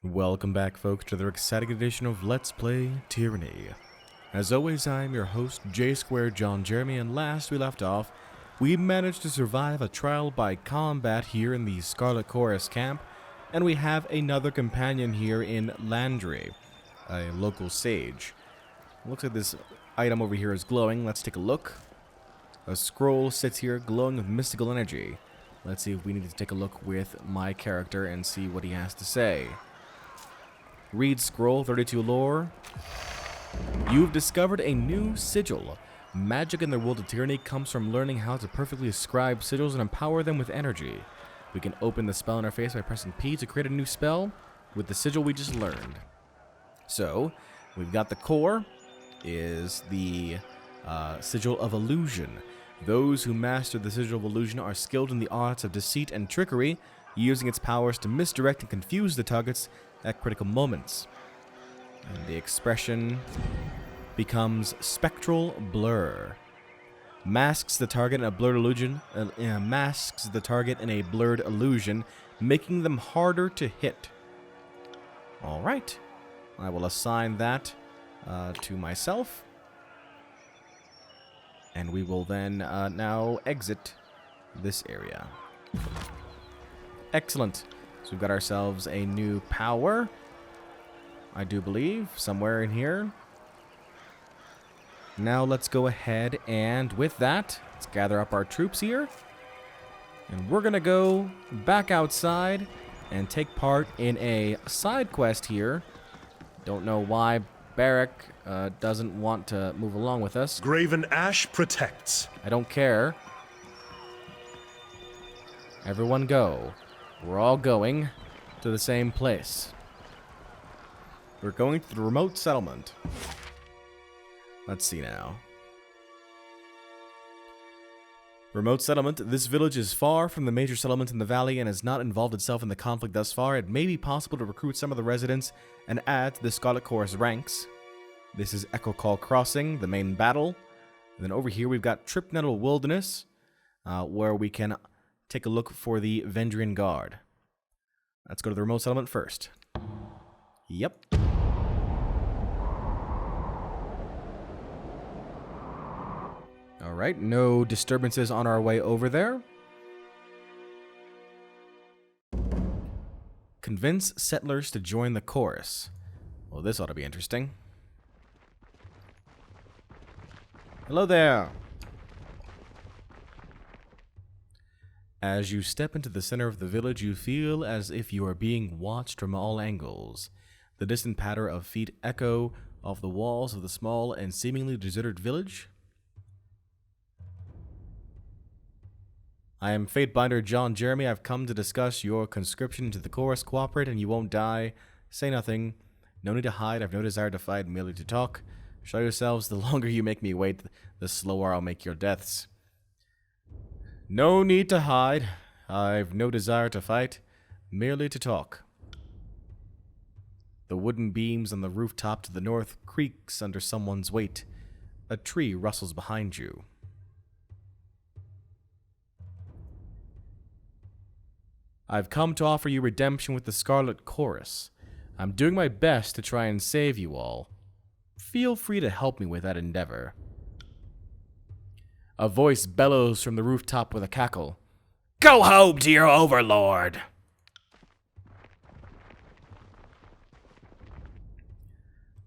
Welcome back, folks, to the exciting edition of Let's Play Tyranny. As always, I am your host, J2 John Jeremy, and last we left off, we managed to survive a trial by combat here in the Scarlet Chorus camp, and we have another companion here in Landry, a local sage. Looks like this item over here is glowing. Let's take a look. A scroll sits here glowing with mystical energy. Let's see if we need to take a look with my character and see what he has to say. Read scroll 32 lore. You've discovered a new sigil. Magic in the world of tyranny comes from learning how to perfectly ascribe sigils and empower them with energy. We can open the spell interface by pressing P to create a new spell with the sigil we just learned. So, we've got the core, is the sigil of illusion. Those who master the sigil of illusion are skilled in the arts of deceit and trickery, using its powers to misdirect and confuse the targets at critical moments. And the expression becomes spectral blur. Masks the target in a blurred illusion, making them harder to hit. All right, I will assign that to myself, and we will then now exit this area. Excellent. So we've got ourselves a new power, I do believe, somewhere in here. Now let's go ahead and with that, let's gather up our troops here. And we're going to go back outside and take part in a side quest here. Don't know why Barrack doesn't want to move along with us. Graven Ash protects. I don't care. Everyone go. We're all going to the same place. We're going to the remote settlement. Let's see now. Remote settlement. This village is far from the major settlement in the valley and has not involved itself in the conflict thus far. It may be possible to recruit some of the residents and add to the Scarlet Chorus ranks. This is Echo Call Crossing, the main battle. And then over here we've got Trip Nettle Wilderness, where we can take a look for the Vendrian Guard. Let's go to the remote settlement first. Yep. Alright, no disturbances on our way over there. Convince settlers to join the chorus. Well, this ought to be interesting. Hello there. As you step into the center of the village, you feel as if you are being watched from all angles. The distant patter of feet echo off the walls of the small and seemingly deserted village. I am Fatebinder John Jeremy. I've come to discuss your conscription into the chorus. Cooperate and you won't die. Say nothing. No need to hide. I've no desire to fight, merely to talk. Show yourselves. The longer you make me wait, the slower I'll make your deaths. No need to hide. I've no desire to fight, merely to talk. The wooden beams on the rooftop to the north creaks under someone's weight. A tree rustles behind you. I've come to offer you redemption with the Scarlet Chorus. I'm doing my best to try and save you all. Feel free to help me with that endeavor. A voice bellows from the rooftop with a cackle. Go home to your overlord!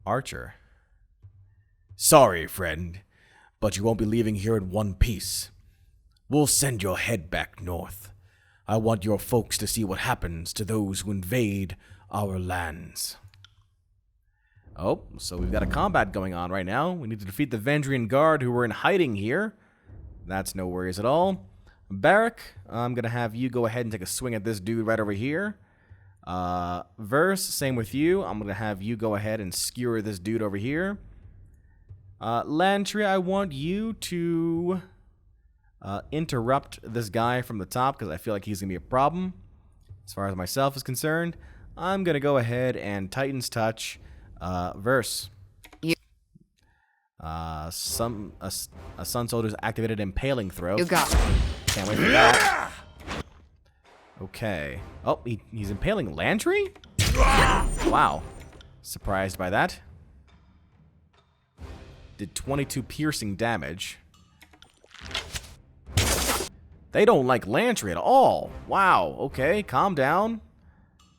Archer. Sorry, friend, but you won't be leaving here in one piece. We'll send your head back north. I want your folks to see what happens to those who invade our lands. Oh, so we've got a combat going on right now. We need to defeat the Vendrian Guard who were in hiding here. That's no worries at all. Barrack, I'm going to have you go ahead and take a swing at this dude right over here. Verse, same with you. I'm going to have you go ahead and skewer this dude over here. Lantry, I want you to interrupt this guy from the top because I feel like he's going to be a problem. As far as myself is concerned, I'm going to go ahead and Titan's Touch Verse. A Sun Soldier's activated Impaling Throw. You got it. Can't wait for that. Okay. Oh, he's impaling Lantry? wow. Surprised by that. Did 22 piercing damage. They don't like Lantry at all. Wow, okay, calm down.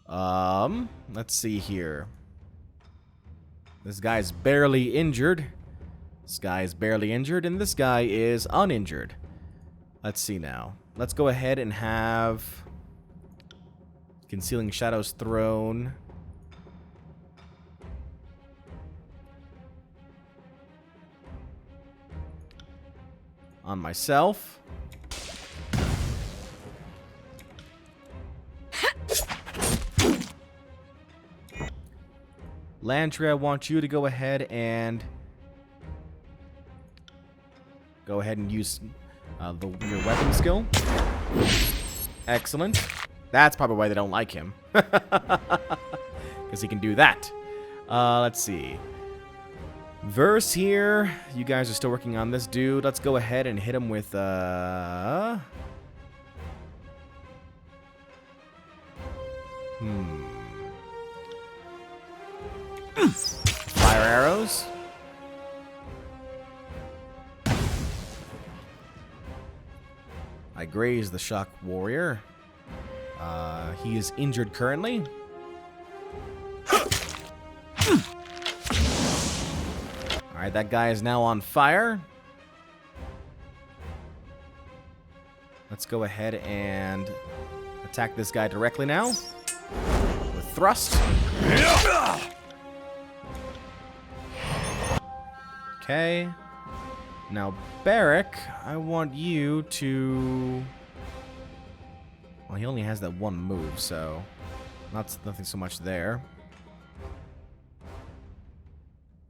Let's see here. This guy's barely injured. This guy is barely injured, and this guy is uninjured. Let's see now. Let's go ahead and have Concealing Shadows thrown. On myself. Lantry, I want you to go ahead and use your weapon skill. Excellent. That's probably why they don't like him. Because he can do that. Let's see. Verse here. You guys are still working on this dude. Let's go ahead and hit him with fire arrows. I graze the shock warrior. He is injured currently. Alright, that guy is now on fire. Let's go ahead and attack this guy directly now. With thrust. Okay. Now, Barrick, I want you to... Well, he only has that one move, so... Nothing so much there.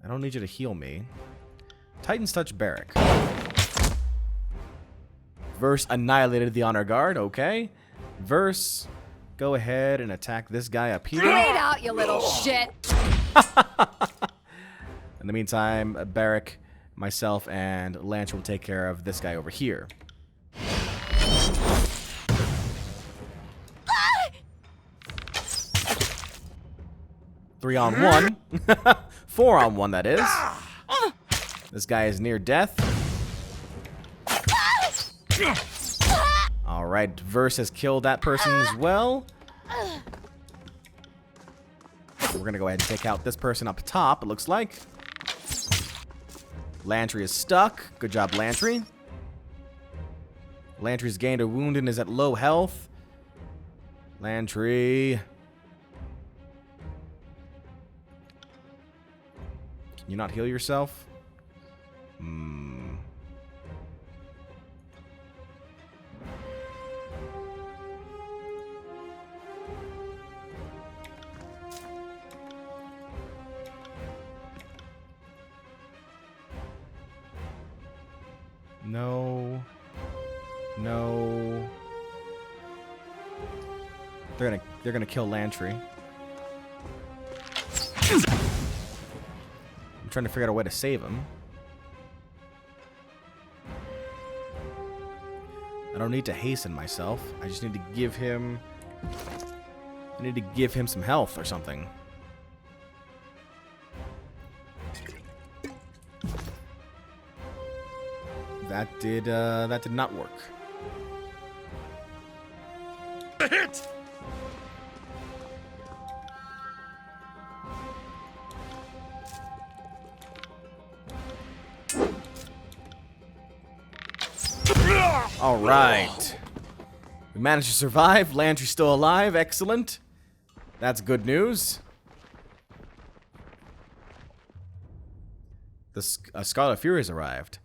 I don't need you to heal me. Titan's Touch Barrick. Verse annihilated the Honor Guard, okay. Verse, go ahead and attack this guy up here. Straight out, you little shit! In the meantime, Barrick, myself, and Lance will take care of this guy over here. 3-on-1. 4-on-1, that is. This guy is near death. Alright, Verse has killed that person as well. We're going to go ahead and take out this person up top, it looks like. Lantry is stuck. Good job, Lantry. Lantry's gained a wound and is at low health. Lantry. Can you not heal yourself? No. No. They're gonna kill Lantry. I'm trying to figure out a way to save him. I don't need to hasten myself. I just need to give him... I need to give him some health or something. That did not work. Hit! All right. We managed to survive. Lantry's still alive. Excellent. That's good news. The Scarlet Fury has arrived.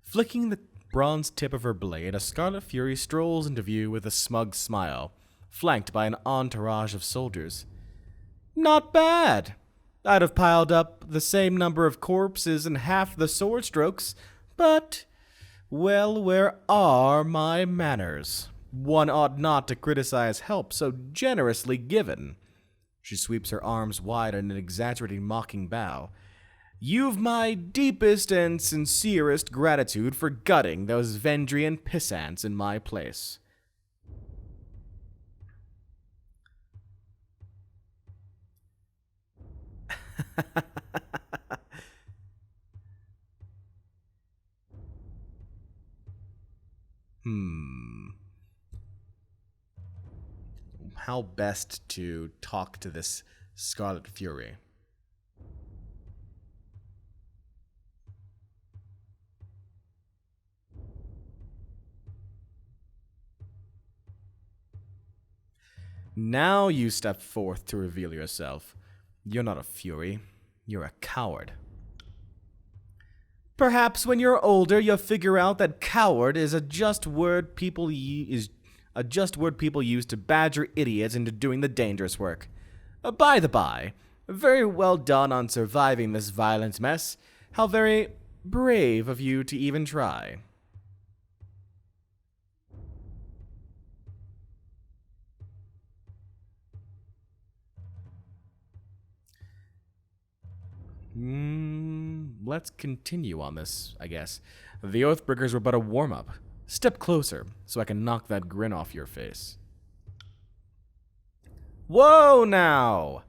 Flicking the bronze tip of her blade, a Scarlet Fury strolls into view with a smug smile, flanked by an entourage of soldiers. Not bad. I'd have piled up the same number of corpses and half the sword strokes, but... well, where are my manners? One ought not to criticize help so generously given. She sweeps her arms wide in an exaggerating mocking bow. You've my deepest and sincerest gratitude for gutting those Vendrian pissants in my place. How best to talk to this Scarlet Fury? Now you step forth to reveal yourself. You're not a Fury. You're a coward. Perhaps when you're older, you'll figure out that coward is a just word people use to badger idiots into doing the dangerous work. By the by, very well done on surviving this violent mess. How very brave of you to even try. Let's continue on this, I guess. The Oathbreakers were but a warm-up. Step closer, so I can knock that grin off your face. Whoa, now!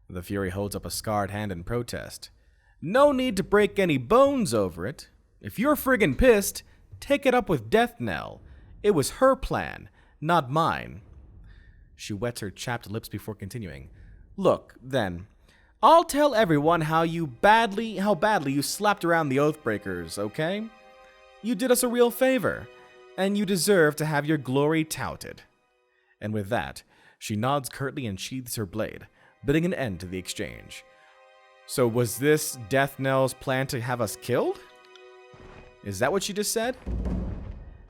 The Fury holds up a scarred hand in protest. No need to break any bones over it. If you're friggin' pissed, take it up with Death Knell. It was her plan, not mine. She wets her chapped lips before continuing. Look, then. I'll tell everyone how badly you slapped around the Oathbreakers, okay? You did us a real favor, and you deserve to have your glory touted. And with that, she nods curtly and sheathes her blade, bidding an end to the exchange. So was this Death Knell's plan to have us killed? Is that what she just said?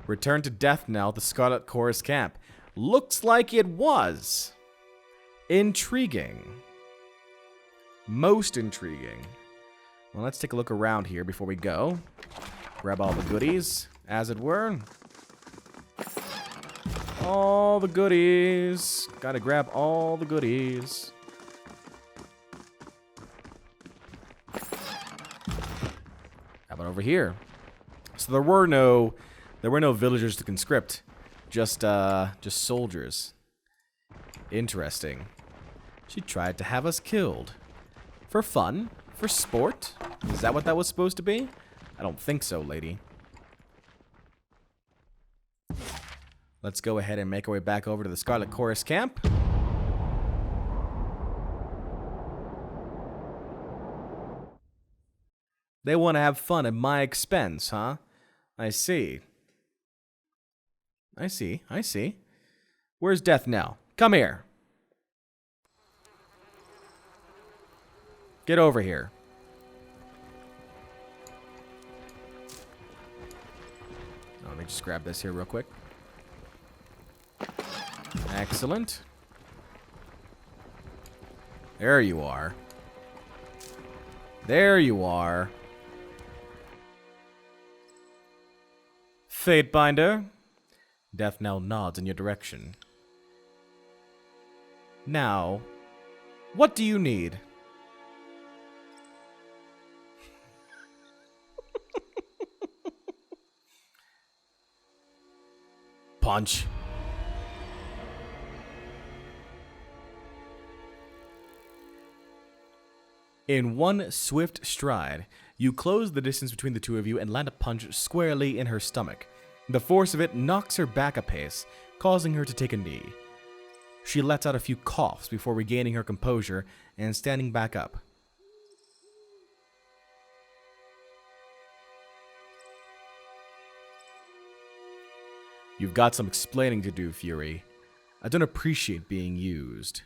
Return to Death Knell, the Scarlet Chorus camp. Looks like it was. Intriguing. Most intriguing. Well, let's take a look around here before we go. Grab all the goodies, as it were. All the goodies. Gotta grab all the goodies. How about over here? So there were no villagers to conscript. Just soldiers. Interesting. She tried to have us killed. For fun? For sport? Is that what that was supposed to be? I don't think so, lady. Let's go ahead and make our way back over to the Scarlet Chorus camp. They want to have fun at my expense, huh? I see. I see. Where's Death Knell? Come here. Get over here. Let me just grab this here real quick. Excellent. There you are. There you are. Fatebinder. Death Knell nods in your direction. Now, what do you need? Punch. In one swift stride, you close the distance between the two of you and land a punch squarely in her stomach. The force of it knocks her back a pace, causing her to take a knee. She lets out a few coughs before regaining her composure and standing back up. You've got some explaining to do, Fury. I don't appreciate being used.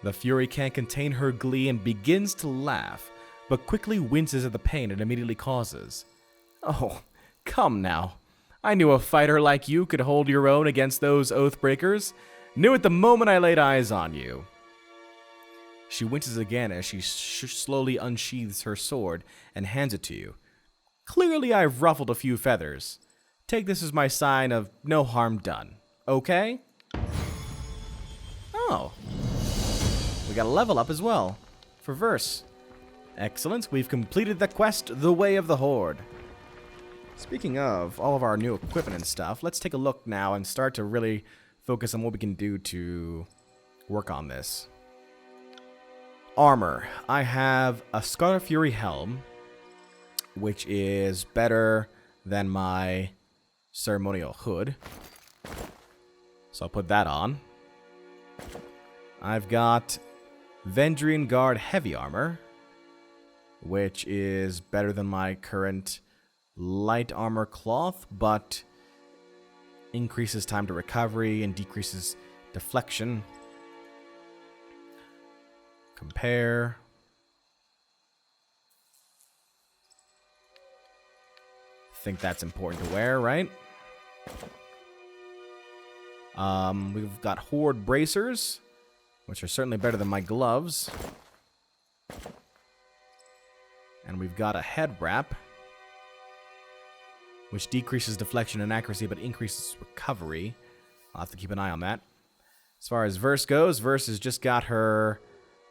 The Fury can't contain her glee and begins to laugh, but quickly winces at the pain it immediately causes. Oh, come now. I knew a fighter like you could hold your own against those Oathbreakers. Knew it the moment I laid eyes on you. She winces again as she slowly unsheathes her sword and hands it to you. Clearly I've ruffled a few feathers. Take this as my sign of no harm done. Okay? Oh. We got a level up as well. For Verse. Excellent. We've completed the quest, The Way of the Horde. Speaking of all of our new equipment and stuff, let's take a look now and start to really focus on what we can do to work on this. Armor. I have a Scarlet Fury helm, which is better than my ceremonial hood. So I'll put that on. I've got Vendrian Guard heavy armor, which is better than my current light armor cloth, but increases time to recovery and decreases deflection. Compare. Think that's important to wear, right? We've got Horde bracers, which are certainly better than my gloves. And we've got a head wrap, which decreases deflection and accuracy, but increases recovery. I'll have to keep an eye on that. As far as Verse goes, Verse has just got her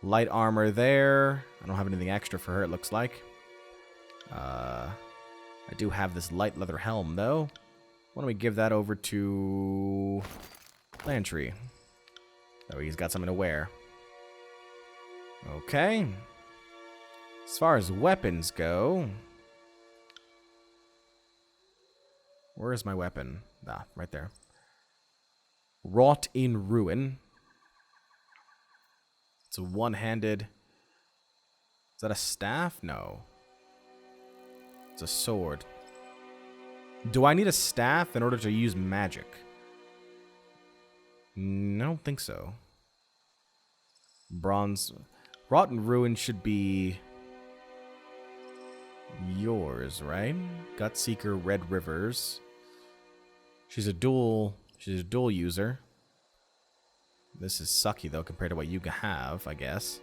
light armor there. I don't have anything extra for her, it looks like. I do have this light leather helm, though. Why don't we give that over to Lantry? That way he's got something to wear. Okay. As far as weapons go... Where is my weapon? Ah, right there. Wrought in Ruin. It's a one-handed... Is that a staff? No. It's a sword. Do I need a staff in order to use magic? I don't think so. Bronze. Wrought in Ruin should be yours, right? Gutseeker, Red Rivers. She's a dual user. This is sucky though compared to what you have, I guess.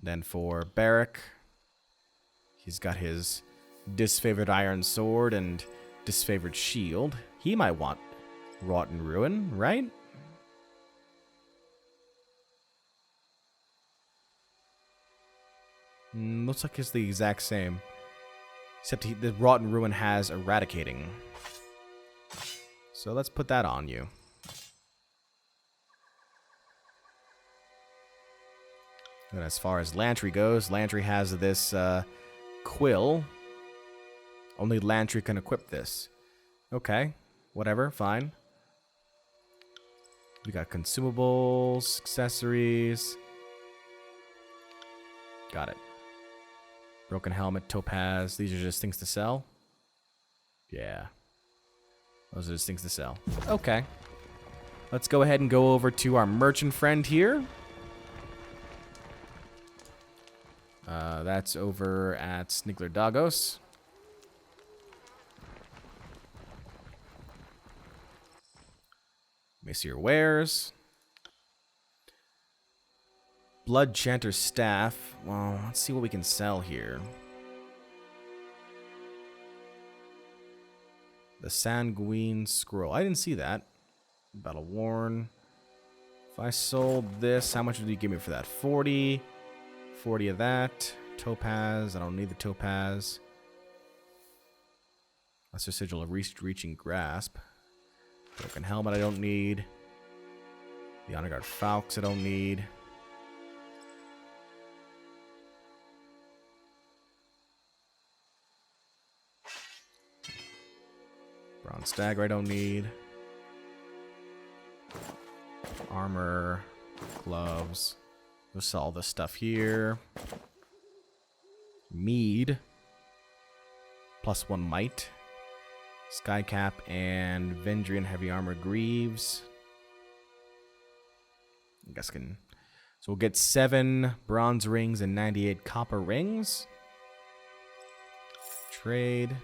Then for Barrack, he's got his disfavored iron sword and disfavored shield. He might want Wrought in Ruin, right? Looks like it's the exact same. Except the Wrought in Ruin has Eradicating. So let's put that on you. And as far as Lantry goes, Lantry has this quill. Only Lantry can equip this. Okay, whatever, fine. We got consumables, accessories. Got it. Broken helmet, topaz. These are just things to sell? Yeah. Those are just things to sell. Okay. Let's go ahead and go over to our merchant friend here. That's over at Snigler Dagos. Let me see your wares. Blood Chanter's Staff. Well, let's see what we can sell here. The Sanguine Scroll. I didn't see that. Battle Worn. If I sold this, how much would you give me for that? 40. 40 of that. Topaz. I don't need the topaz. Lesser Sigil of Reaching Grasp. Broken Helmet I don't need. The Honor Guard Falx I don't need. Bronze Dagger I don't need. Armor. Gloves. We'll sell all this stuff here. Mead. +1 might. Skycap and Vendrian heavy armor greaves. I guess can. So we'll get 7 bronze rings and 98 copper rings. Trade.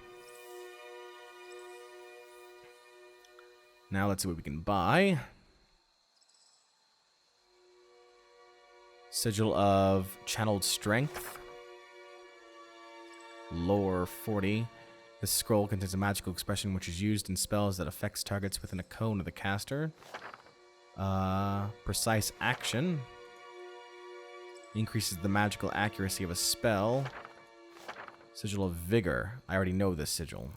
Now let's see what we can buy. Sigil of Channeled Strength. Lore 40. This scroll contains a magical expression which is used in spells that affects targets within a cone of the caster. Precise Action. Increases the magical accuracy of a spell. Sigil of Vigor. I already know this sigil.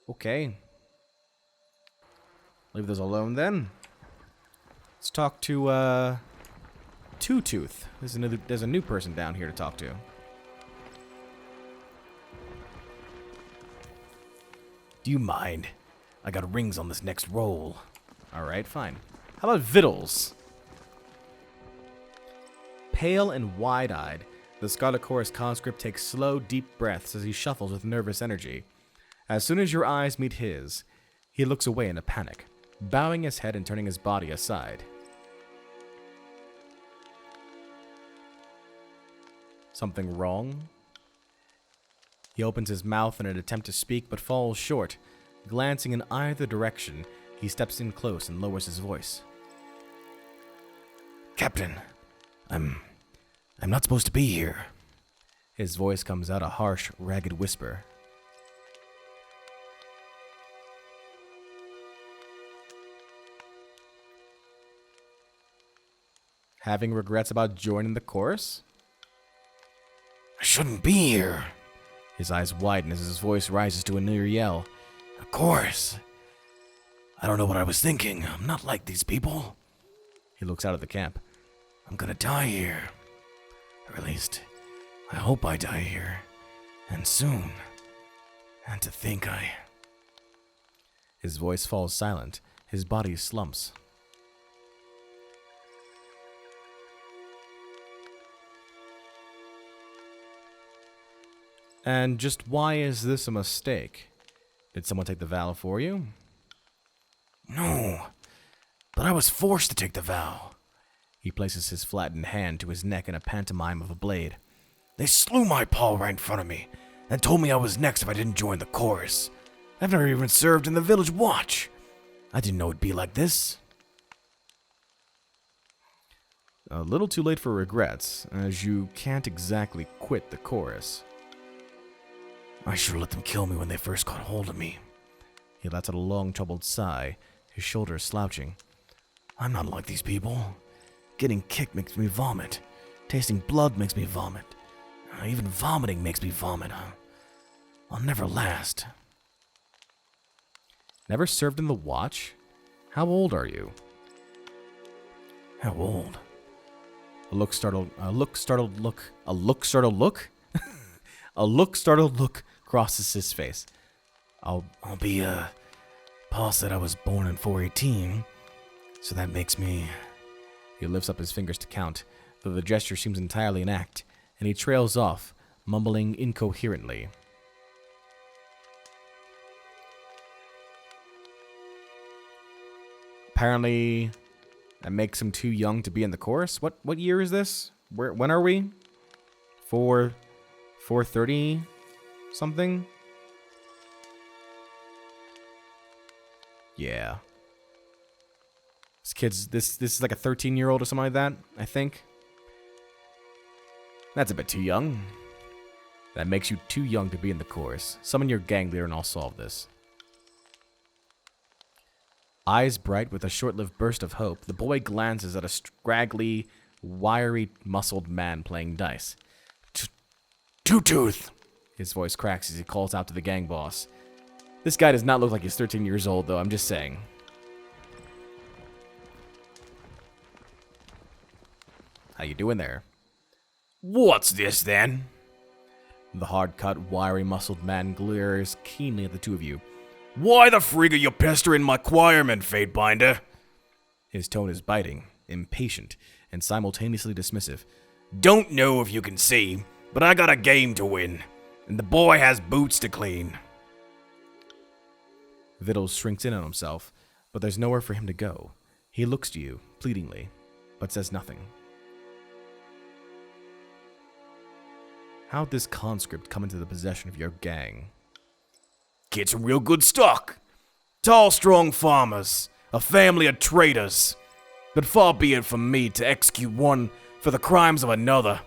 Okay. Leave those alone then. Let's talk to, Two Tooth. There's a new person down here to talk to. Do you mind? I got rings on this next roll. Alright, fine. How about Vittles? Pale and wide-eyed, the Scarlet Chorus conscript takes slow, deep breaths as he shuffles with nervous energy. As soon as your eyes meet his, he looks away in a panic, bowing his head and turning his body aside. Something wrong? He opens his mouth in an attempt to speak, but falls short. Glancing in either direction, he steps in close and lowers his voice. Captain, I'm not supposed to be here. His voice comes out a harsh, ragged whisper. Having regrets about joining the chorus? I shouldn't be here. His eyes widen as his voice rises to a near yell. Of course. I don't know what I was thinking. I'm not like these people. He looks out at the camp. I'm gonna die here. Or at least, I hope I die here. And soon. And to think His voice falls silent. His body slumps. And just why is this a mistake? Did someone take the vow for you? No, but I was forced to take the vow. He places his flattened hand to his neck in a pantomime of a blade. They slew my paw right in front of me, and told me I was next if I didn't join the chorus. I've never even served in the village watch. I didn't know it'd be like this. A little too late for regrets, as you can't exactly quit the chorus. I should have let them kill me when they first got hold of me. He lets out a long, troubled sigh, his shoulders slouching. I'm not like these people. Getting kicked makes me vomit. Tasting blood makes me vomit. Even vomiting makes me vomit. I'll never last. Never served in the watch? How old are you? How old? A look startled look crosses his face. I'll be, Pa said I was born in 418, so that makes me... He lifts up his fingers to count, though the gesture seems entirely an act, and he trails off, mumbling incoherently. Apparently, that makes him too young to be in the chorus? What year is this? When are we? 430 something? Yeah. This is like a 13-year-old or something like that, I think. That's a bit too young. That makes you too young to be in the chorus. Summon your gang leader and I'll solve this. Eyes bright with a short-lived burst of hope, the boy glances at a scraggly, wiry, muscled man playing dice. Two-Tooth! His voice cracks as he calls out to the gang boss. This guy does not look like he's 13 years old, though, I'm just saying. How you doing there? What's this, then? The hard-cut, wiry, muscled man glares keenly at the two of you. Why the frig are you pestering my choirman, Fateinder? His tone is biting, impatient, and simultaneously dismissive. Don't know if you can see, but I got a game to win, and the boy has boots to clean. Vittles shrinks in on himself, but there's nowhere for him to go. He looks to you, pleadingly, but says nothing. How'd this conscript come into the possession of your gang? Get some real good stock. Tall, strong farmers, a family of traitors. But far be it from me to execute one for the crimes of another.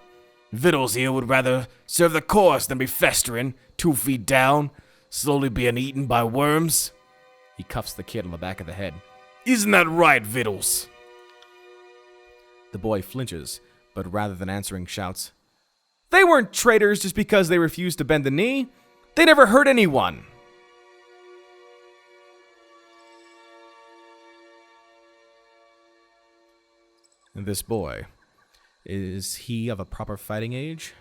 Vittles here would rather serve the course than be festering, 2 feet down, slowly being eaten by worms. He cuffs the kid on the back of the head. Isn't that right, Vittles? The boy flinches, but rather than answering, shouts, They weren't traitors just because they refused to bend the knee. They never hurt anyone. And this boy, is he of a proper fighting age?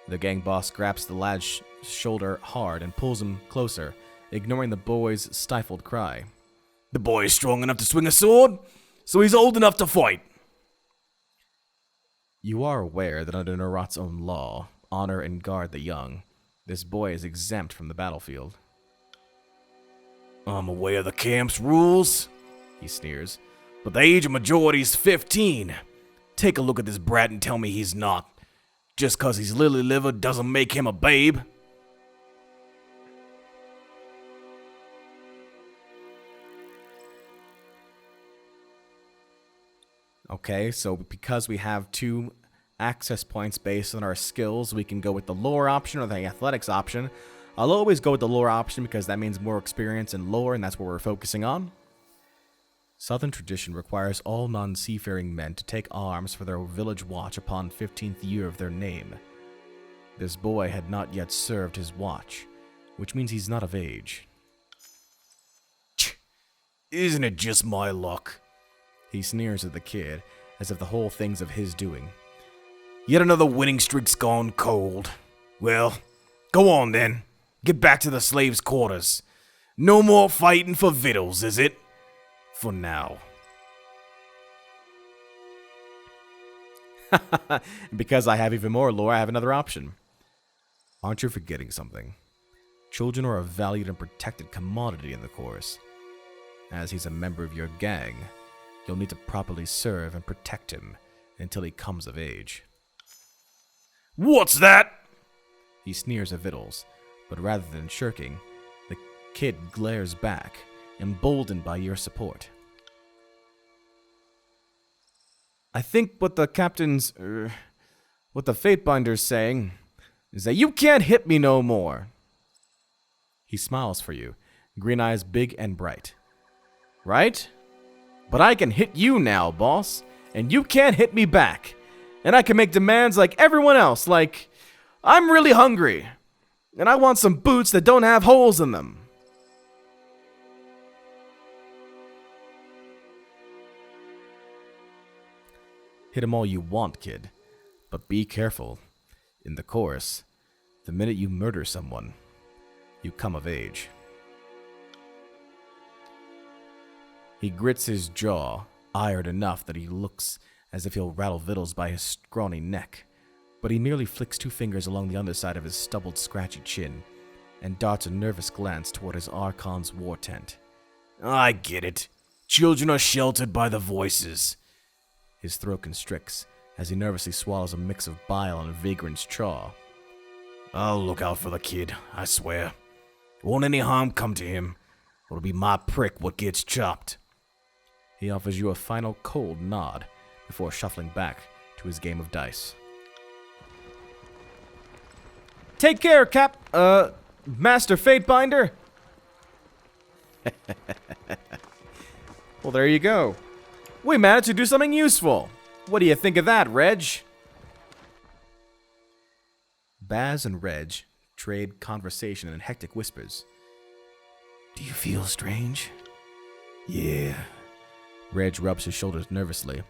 The gang boss grabs the lad's shoulder hard and pulls him closer, ignoring the boy's stifled cry. The boy is strong enough to swing a sword, so he's old enough to fight. You are aware that under Narot's own law, honor and guard the young, this boy is exempt from the battlefield. I'm aware of the camp's rules, he sneers, but the age of majority is 15. Take a look at this brat and tell me he's not. Just 'cause he's lily-livered doesn't make him a babe. Okay, so because we have 2 access points based on our skills, we can go with the lore option or the athletics option. I'll always go with the lore option because that means more experience in lore, and that's what we're focusing on. Southern tradition requires all non-seafaring men to take arms for their village watch upon 15th year of their name. This boy had not yet served his watch, which means he's not of age. Isn't it just my luck? He sneers at the kid, as if the whole thing's of his doing. Yet another winning streak's gone cold. Well, go on then. Get back to the slaves' quarters. No more fighting for victuals, is it? For now. Because I have even more lore, I have another option. Aren't you forgetting something? Children are a valued and protected commodity in the course. As he's a member of your gang, you'll need to properly serve and protect him until he comes of age. What's that? He sneers at Vittles, but rather than shirking, the kid glares back, emboldened by your support. I think what the Fateinder's saying is that you can't hit me no more. He smiles for you, green eyes big and bright. Right? But I can hit you now, boss, and you can't hit me back. And I can make demands like everyone else, like, I'm really hungry, and I want some boots that don't have holes in them. Hit him all you want, kid, but be careful. In the chorus, the minute you murder someone, you come of age. He grits his jaw, ired enough that he looks as if he'll rattle Vittles by his scrawny neck, but he merely flicks 2 fingers along the underside of his stubbled, scratchy chin and darts a nervous glance toward his Archon's war tent. I get it. Children are sheltered by the voices. His throat constricts as he nervously swallows a mix of bile and vagrant's chaw. I'll look out for the kid, I swear. Won't any harm come to him, or it'll be my prick what gets chopped. He offers you a final cold nod before shuffling back to his game of dice. Take care, Master Fatebinder. Well, there you go. We managed to do something useful. What do you think of that, Reg? Baz and Reg trade conversation in hectic whispers. Do you feel strange? Yeah. Reg rubs his shoulders nervously.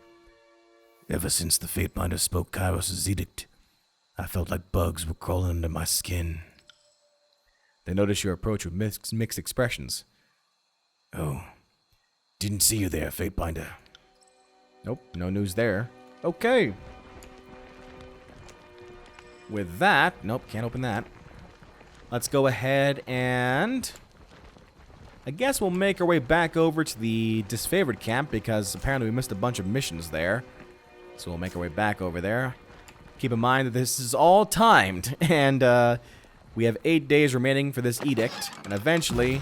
Ever since the Fatebinder spoke Kyros' edict, I felt like bugs were crawling under my skin. They notice your approach with mixed expressions. Oh, didn't see you there, Fatebinder. Nope, no news there. Okay. With that, nope, can't open that. Let's go ahead and I guess we'll make our way back over to the disfavored camp because apparently we missed a bunch of missions there. So we'll make our way back over there. Keep in mind that this is all timed and we have 8 days remaining for this edict, and eventually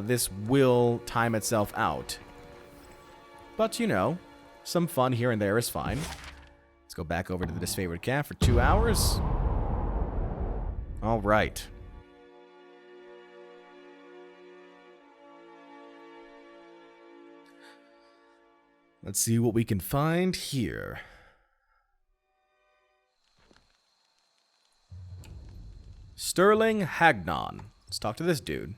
this will time itself out. But you know, some fun here and there is fine. Let's go back over to the disfavored camp for 2 hours. All right. Let's see what we can find here. Sterling Hagnon. Let's talk to this dude.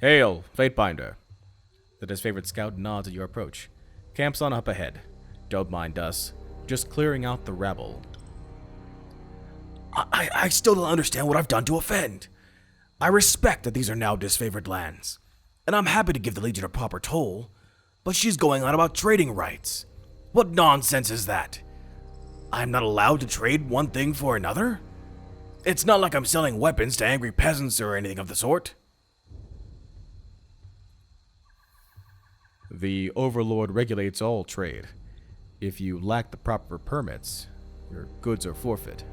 Hail, Fateinder. The disfavored scout nods at your approach. Camp's on up ahead. Don't mind us. Just clearing out the rabble. I still don't understand what I've done to offend. I respect that these are now disfavored lands, and I'm happy to give the Legion a proper toll, but she's going on about trading rights. What nonsense is that? I'm not allowed to trade one thing for another? It's not like I'm selling weapons to angry peasants or anything of the sort. The Overlord regulates all trade. If you lack the proper permits, your goods are forfeit.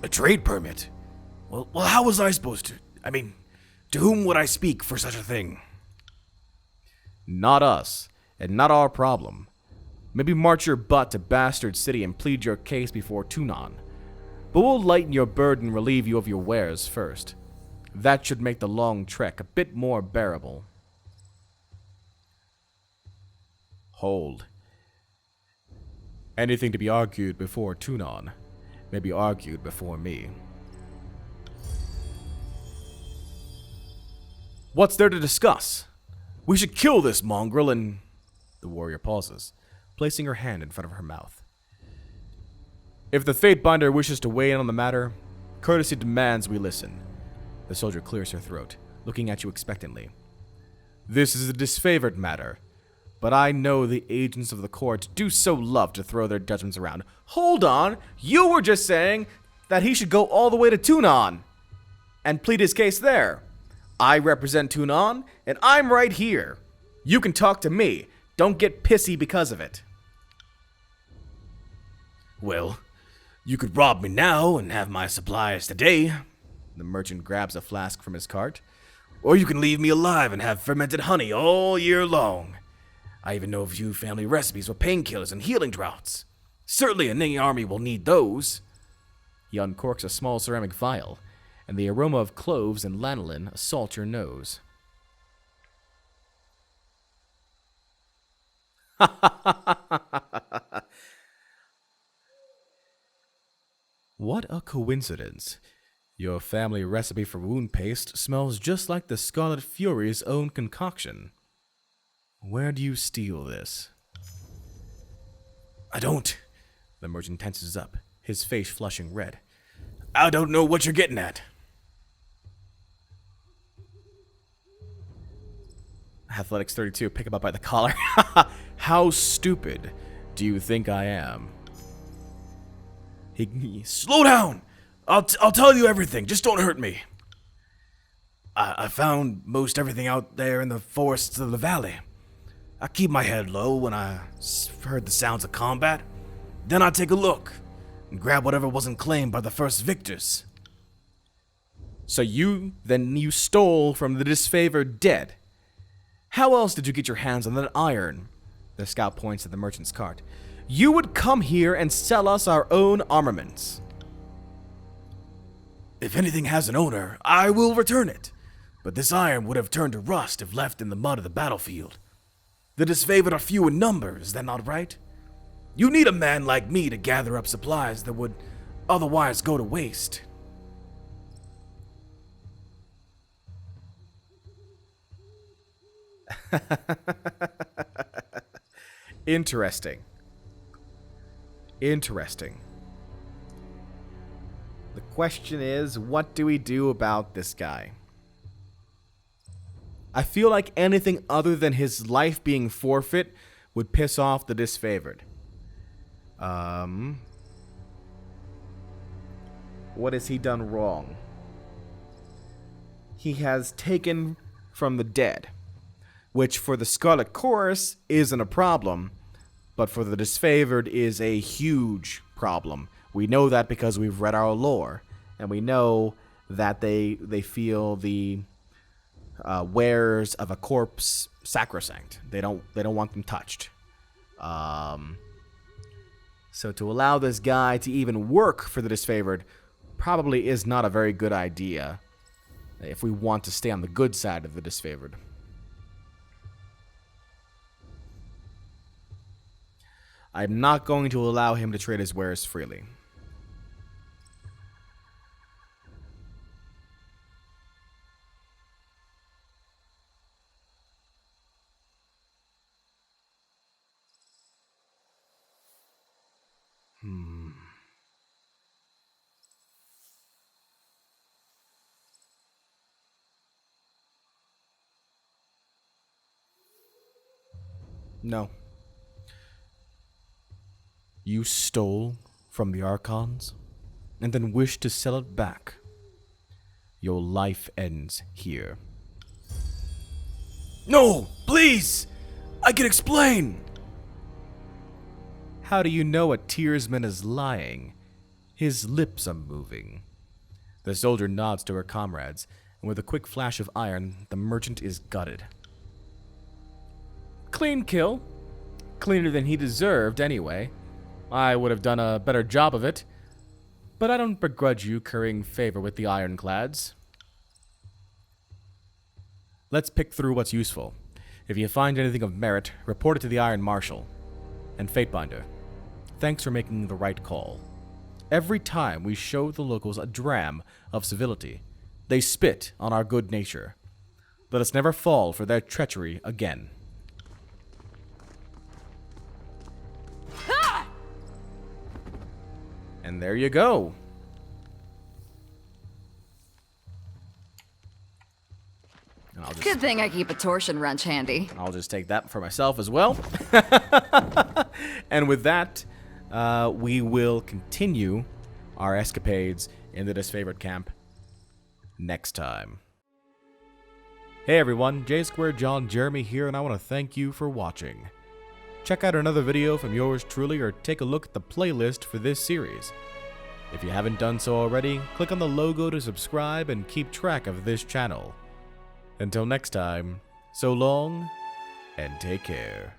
A trade permit? Well, how was I supposed to? I mean, to whom would I speak for such a thing? Not us, and not our problem. Maybe march your butt to Bastard City and plead your case before Tunon. But we'll lighten your burden and relieve you of your wares first. That should make the long trek a bit more bearable. Hold. Anything to be argued before Tunon may be argued before me. What's there to discuss? We should kill this mongrel and... The warrior pauses, placing her hand in front of her mouth. If the Fatebinder wishes to weigh in on the matter, courtesy demands we listen. The soldier clears her throat, looking at you expectantly. This is a disfavored matter, but I know the agents of the court do so love to throw their judgments around. Hold on! You were just saying that he should go all the way to Tunon and plead his case there. I represent Tunon, and I'm right here. You can talk to me. Don't get pissy because of it. Well, you could rob me now and have my supplies today. The merchant grabs a flask from his cart. Or you can leave me alive and have fermented honey all year long. I even know a few family recipes for painkillers and healing draughts. Certainly a Ningy army will need those. He uncorks a small ceramic vial, and the aroma of cloves and lanolin assaults your nose. What a coincidence. Your family recipe for wound paste smells just like the Scarlet Fury's own concoction. Where do you steal this? I don't. The merchant tenses up, his face flushing red. I don't know what you're getting at. Athletics 32, pick him up by the collar. How stupid do you think I am? Slow down! I'll tell you everything, just don't hurt me. I found most everything out there in the forests of the valley. I keep my head low when I heard the sounds of combat. Then I take a look and grab whatever wasn't claimed by the first victors. So you stole from the disfavored dead. How else did you get your hands on that iron? The scout points at the merchant's cart. You would come here and sell us our own armaments. If anything has an owner, I will return it. But this iron would have turned to rust if left in the mud of the battlefield. The disfavored are few in number, is that not right? You need a man like me to gather up supplies that would otherwise go to waste. Interesting. The question is, what do we do about this guy? I feel like anything other than his life being forfeit would piss off the disfavored. What has he done wrong? He has taken from the dead, which for the Scarlet Chorus isn't a problem, but for the disfavored is a huge problem. We know that because we've read our lore, and we know that they feel the wares of a corpse sacrosanct. They don't want them touched. So to allow this guy to even work for the disfavored probably is not a very good idea if we want to stay on the good side of the disfavored. I'm not going to allow him to trade his wares freely. No. You stole from the Archons and then wish to sell it back. Your life ends here. No, please! I can explain! How do you know a tearsman is lying? His lips are moving. The soldier nods to her comrades, and with a quick flash of iron, the merchant is gutted. Clean kill. Cleaner than he deserved, anyway. I would have done a better job of it, but I don't begrudge you currying favor with the ironclads. Let's pick through what's useful. If you find anything of merit, report it to the Iron Marshal. And Fatebinder, thanks for making the right call. Every time we show the locals a dram of civility, they spit on our good nature. Let us never fall for their treachery again. And there you go. And Good thing I keep a torsion wrench handy. I'll just take that for myself as well. And with that, we will continue our escapades into this favorite camp next time. Hey everyone, J John Jeremy here, and I want to thank you for watching. Check out another video from yours truly, or take a look at the playlist for this series. If you haven't done so already, click on the logo to subscribe and keep track of this channel. Until next time, so long, and take care.